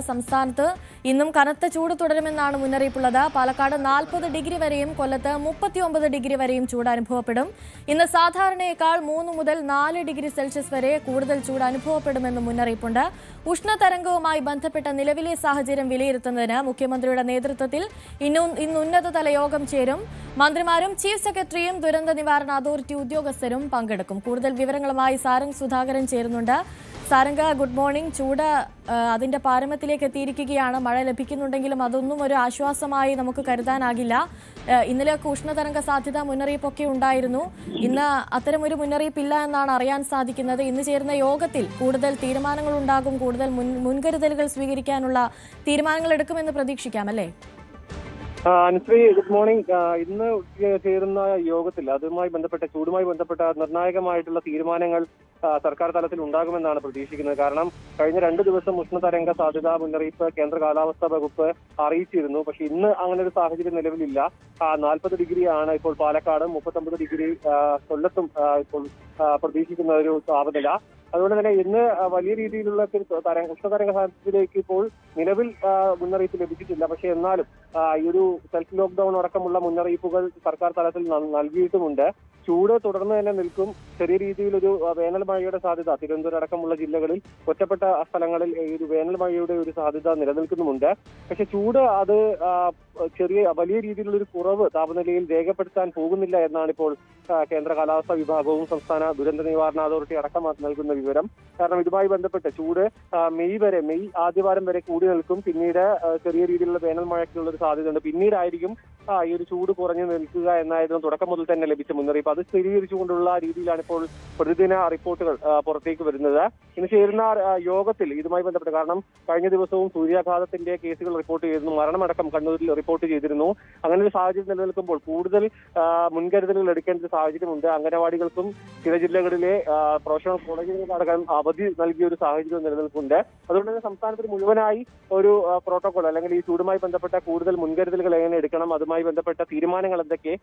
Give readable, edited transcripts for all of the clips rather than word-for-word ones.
സംസ്ഥാനത്ത് ഇന്നും കനത്ത ചൂട് തുടരുമെന്നാണ് മുന്നറിയിപ്പുള്ളത്. പാലക്കാട് 40 ഡിഗ്രി വരെയും കൊല്ലത്ത് 39 ഡിഗ്രി വരെയും ചൂട് അനുഭവപ്പെടും. ഇന്ന് സാധാരണയേക്കാൾ 3 മുതൽ 4 ഡിഗ്രി സെൽഷ്യസ് വരെ കൂടുതൽ ചൂട് അനുഭവപ്പെടുമെന്നും മുന്നറിയിപ്പുണ്ട്. ഉഷ്ണതരംഗവുമായി ബന്ധപ്പെട്ട നിലവിലെ സാഹചര്യം വിലയിരുത്തുന്നതിന് മുഖ്യമന്ത്രിയുടെ നേതൃത്വത്തിൽ ഇന്ന് ഉന്നതതല യോഗം ചേരും. മന്ത്രിമാരും ചീഫ് സെക്രട്ടറിയും ദുരന്ത നിവാരണ അതോറിറ്റി ഉദ്യോഗസ്ഥരും പങ്കെടുക്കും. കൂടുതൽ വിവരങ്ങളുമായി സാരംഗ് സുധാകരൻ ചേരുന്നുണ്ട്. സാരംഗ, ഗുഡ് മോർണിംഗ്. ചൂട് അതിന്റെ പാരമ്യത്തിലേക്ക് എത്തിയിരിക്കുകയാണ്. മഴ ലഭിക്കുന്നുണ്ടെങ്കിലും അതൊന്നും ഒരു ആശ്വാസമായി നമുക്ക് കരുതാനാകില്ല. ഇന്നലെയൊക്കെ ഉഷ്ണതരംഗ സാധ്യത മുന്നറിയിപ്പൊക്കെ ഉണ്ടായിരുന്നു. ഇന്ന് അത്തരമൊരു മുന്നറിയിപ്പില്ല എന്നാണ് അറിയാൻ സാധിക്കുന്നത്. ഇന്ന് ചേരുന്ന യോഗത്തിൽ കൂടുതൽ തീരുമാനങ്ങൾ ഉണ്ടാകും, കൂടുതൽ മുൻകരുതലുകൾ സ്വീകരിക്കാനുള്ള തീരുമാനങ്ങൾ എടുക്കുമെന്ന് പ്രതീക്ഷിക്കാം, അല്ലേ? Anushree, good morning. ഇന്ന് ചേരുന്ന യോഗത്തിൽ അതുമായി ബന്ധപ്പെട്ട ചൂടുമായി ബന്ധപ്പെട്ട നിർണായകമായിട്ടുള്ള തീരുമാനങ്ങൾ സർക്കാർ തലത്തിൽ ഉണ്ടാകുമെന്നാണ് പ്രതീക്ഷിക്കുന്നത്. കാരണം കഴിഞ്ഞ 2 ദിവസം ഉഷ്ണതരംഗ സാധ്യതാ മുന്നറിയിപ്പ് കേന്ദ്ര കാലാവസ്ഥാ വകുപ്പ് അറിയിച്ചിരുന്നു. പക്ഷെ ഇന്ന് അങ്ങനെ ഒരു സാഹചര്യം നിലവിലില്ല. 40 ഡിഗ്രിയാണ് ഇപ്പോൾ പാലക്കാടും, 39 ഡിഗ്രി കൊല്ലത്തും ഇപ്പോൾ പ്രതീക്ഷിക്കുന്ന ഒരു താപനില. അതുകൊണ്ട് തന്നെ ഇന്ന് വലിയ രീതിയിലുള്ള ഉഷ്ണതരംഗ സാധ്യതയിലേക്ക് ഇപ്പോൾ നിലവിൽ മുന്നറിയിപ്പ് ലഭിച്ചിട്ടില്ല. പക്ഷെ എന്നാലും ഈ ഒരു സെൽഫ് ലോക്ക്ഡൌൺ അടക്കമുള്ള മുന്നറിയിപ്പുകൾ സർക്കാർ തലത്തിൽ നൽകിയിട്ടുമുണ്ട്. ചൂട് തുടർന്ന് തന്നെ നിൽക്കും. ചെറിയ രീതിയിലൊരു വേനൽ മഴയുടെ സാധ്യത തിരുവനന്തപുരം അടക്കമുള്ള ജില്ലകളിൽ ഒറ്റപ്പെട്ട സ്ഥലങ്ങളിൽ ഈ ഒരു വേനൽ മഴയുടെ ഒരു സാധ്യത നിലനിൽക്കുന്നുമുണ്ട്. പക്ഷെ ചൂട് അത് വലിയ രീതിയിലുള്ള ഒരു കുറവ് താപനിലയിൽ രേഖപ്പെടുത്താൻ പോകുന്നില്ല എന്നാണ് ഇപ്പോൾ കേന്ദ്ര കാലാവസ്ഥാ വിഭാഗവും സംസ്ഥാന ദുരന്ത നിവാരണ അതോറിറ്റി അടക്കം നൽകുന്ന വിവരം. കാരണം ഇതുമായി ബന്ധപ്പെട്ട് ചൂട് മെയ് ആദ്യവാരം വരെ കൂടി നിൽക്കും. പിന്നീട് ചെറിയ രീതിയിലുള്ള വേനൽ മഴയ്ക്കുള്ള ഒരു സാധ്യതയുണ്ട്. പിന്നീടായിരിക്കും ഈ ഒരു ചൂട് കുറഞ്ഞു നിൽക്കുക എന്നായിരുന്നു തുടക്കം മുതൽ തന്നെ ലഭിച്ച മുന്നറിയിപ്പ്. അത് സ്ഥിരീകരിച്ചുകൊണ്ടുള്ള രീതിയിലാണ് ഇപ്പോൾ പ്രതിദിന റിപ്പോർട്ടുകൾ പുറത്തേക്ക് വരുന്നത്. ഇന്ന് ചേരുന്ന യോഗത്തിൽ ഇതുമായി ബന്ധപ്പെട്ട്, കാരണം കഴിഞ്ഞ ദിവസവും സൂര്യാഘാതത്തിന്റെ കേസുകൾ റിപ്പോർട്ട് ചെയ്തിരുന്നു, മരണമടക്കം കണ്ണൂരിൽ റിപ്പോർട്ട് ചെയ്തിരുന്നു. അങ്ങനെ ഒരു സാഹചര്യം നിലനിൽക്കുമ്പോൾ കൂടുതൽ മുൻകരുതലുകൾ എടുക്കേണ്ട ഒരു സാഹചര്യമുണ്ട്. അംഗനവാടികൾക്കും ചില ജില്ലകളിലെ പ്രൊഫഷണൽ കോളേജുകൾക്കടക്കം അവധി നൽകിയ ഒരു സാഹചര്യം നിലനിൽക്കുന്നുണ്ട്. അതുകൊണ്ട് തന്നെ സംസ്ഥാനത്തിന് മുഴുവനായി ഒരു പ്രോട്ടോകോൾ അല്ലെങ്കിൽ ഈ ചൂടുമായി ബന്ധപ്പെട്ട കൂടുതൽ മുൻകരുതലുകൾ എങ്ങനെ എടുക്കണം, അതുമായി ബന്ധപ്പെട്ട തീരുമാനങ്ങൾ എന്തൊക്കെ,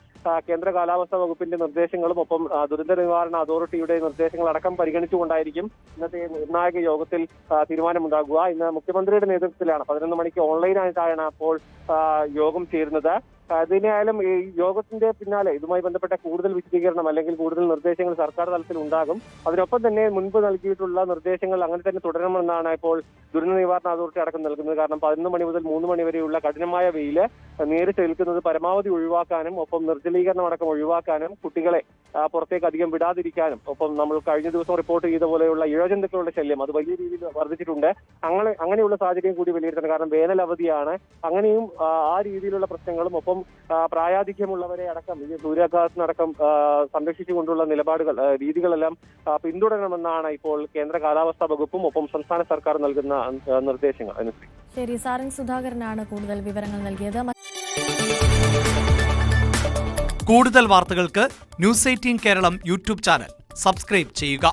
കേന്ദ്ര കാലാവസ്ഥാ വകുപ്പിന്റെ നിർദ്ദേശങ്ങളും ഒപ്പം ദുരന്ത നിവാരണ അതോറിറ്റിയുടെ നിർദ്ദേശങ്ങളടക്കം പരിഗണിച്ചുകൊണ്ടായിരിക്കും ഇന്നത്തെ നിർണായക യോഗത്തിൽ തീരുമാനമുണ്ടാകുക. ഇന്ന് മുഖ്യമന്ത്രിയുടെ നേതൃത്വത്തിലാണ് 11 മണിക്ക് ഓൺലൈനായിട്ടാണ് അപ്പോൾ യോഗം ചേരുന്നത്. അതിനായാലും ഈ യോഗത്തിന്റെ പിന്നാലെ ഇതുമായി ബന്ധപ്പെട്ട കൂടുതൽ വിശദീകരണം അല്ലെങ്കിൽ കൂടുതൽ നിർദ്ദേശങ്ങൾ സർക്കാർ തലത്തിൽ ഉണ്ടാകും. അതിനൊപ്പം തന്നെ മുൻപ് നൽകിയിട്ടുള്ള നിർദ്ദേശങ്ങൾ അങ്ങനെ തന്നെ തുടരണമെന്നാണ് ഇപ്പോൾ ദുരന്ത നിവാരണ അതോറിറ്റി അടക്കം നൽകുന്നത്. കാരണം 11 മണി മുതൽ 3 മണി വരെയുള്ള കഠിനമായ വെയില് നേരിട്ട് ഏൽക്കുന്നത് പരമാവധി ഒഴിവാക്കാനും ഒപ്പം നിർജ്ജലീകരണം അടക്കം ഒഴിവാക്കാനും കുട്ടികളെ പുറത്തേക്ക് അധികം വിടാതിരിക്കാനും ഒപ്പം നമ്മൾ കഴിഞ്ഞ ദിവസം റിപ്പോർട്ട് ചെയ്ത പോലെയുള്ള ഇഴജന്തുക്കളുടെ ശല്യം അത് വലിയ രീതിയിൽ വർദ്ധിച്ചിട്ടുണ്ട്. അങ്ങനെയുള്ള സാഹചര്യം കൂടി വിലയിരുത്തണം. കാരണം വേനൽ അവധിയാണ്. അങ്ങനെയും ആ രീതിയിലുള്ള പ്രശ്നങ്ങളും ഒപ്പം പ്രായാധിക്യമുള്ളവരെ അടക്കം ഈ സൂര്യാഘാതത്തിനടക്കം സംരക്ഷിച്ചുകൊണ്ടുള്ള രീതികളെല്ലാം പിന്തുടരണമെന്നാണ് ഇപ്പോൾ കേന്ദ്ര കാലാവസ്ഥാ വകുപ്പും ഒപ്പം സംസ്ഥാന സർക്കാർ നൽകുന്ന നിർദ്ദേശങ്ങൾ. ശരി, സാരംഗ് സുധാകരനാണ് കൂടുതൽ വിവരങ്ങൾ നൽകിയത്. കൂടുതൽ വാർത്തകൾക്ക് News 18 കേരളം യൂട്യൂബ് ചാനൽ സബ്സ്ക്രൈബ് ചെയ്യുക.